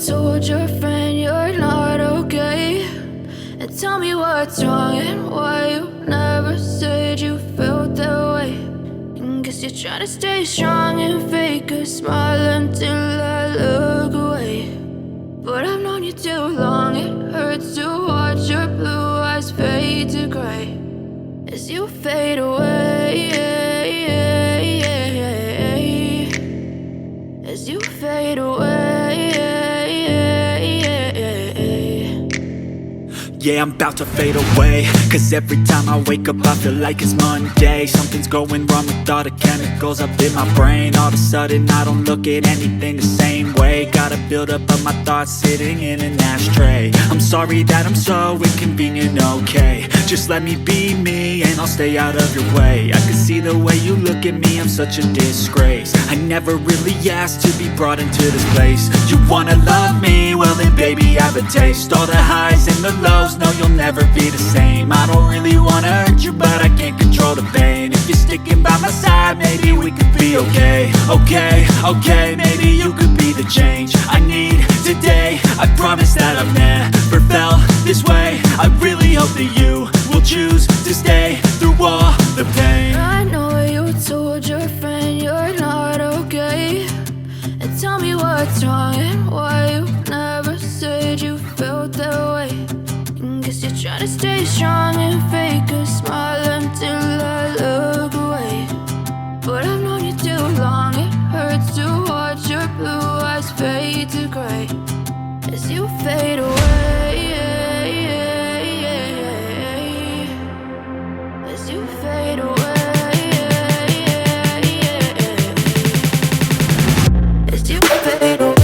told your friend you're not okay, and tell me what's wrong and why you never said you felt that way. And guess you're trying to stay strong and fake a smile until I look away. But I've known you too long, it hurts to watch your blue eyes fade to gray as you fade away, as you fade away. Yeah, I'm about to fade away, cause every time I wake up I feel like it's Monday. Something's going wrong with all the chemicals up in my brain. All of a sudden I don't look at anything the same way. Gotta build up of my thoughts sitting in an ashtray. I'm sorry that I'm so inconvenient, okay. Just let me be me and I'll stay out of your way. I can see the way you look at me, I'm such a disgrace. I never really asked to be brought into this place. You wanna love me? Well then baby I have a taste. All the highs and the lows, no you'll never be the same. I don't really wanna hurt you but I can't control the pain. If you're sticking by my side maybe we could be okay. Okay, maybe you could be the change I need today. I promise that I've never felt this way. I really hope that you will choose to stay through all the pain. I know you told your friend you're not okay, and tell me what's wrong and why you never said you felt that way. And guess you're trying to stay strong and fake a smile until I look away. But I've known you too long, it hurts to watch your blue eyes fade to gray as you fade away, as you fade away, as you fade away.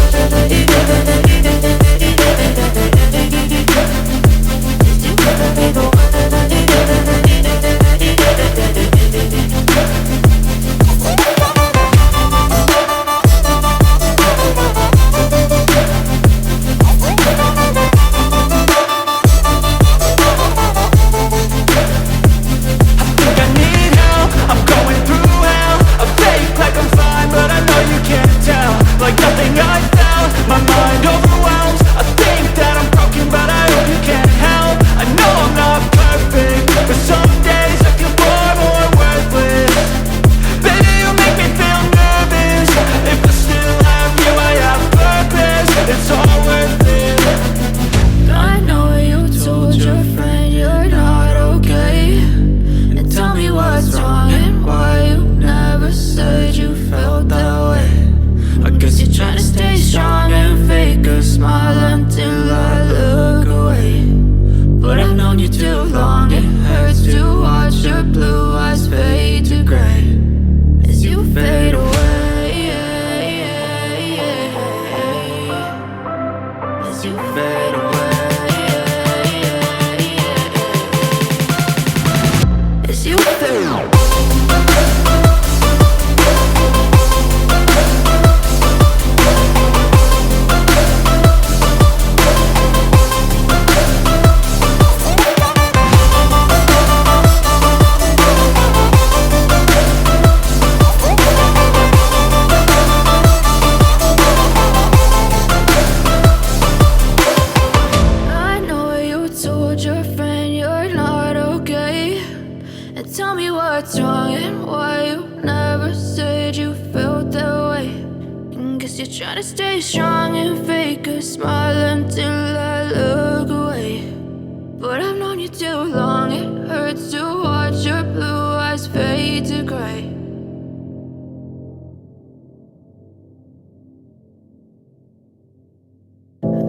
Try to stay strong and fake a smile until I look away. But I've known you too long, it hurts to watch your blue eyes fade to gray.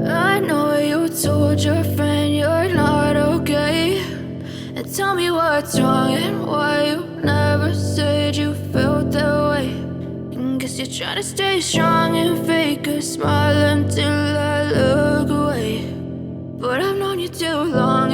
I know you told your friend you're not okay, and tell me what's wrong and why you never said you felt that way. And guess you're trying to stay strong and fake a smile until I look away. But I've known you too long,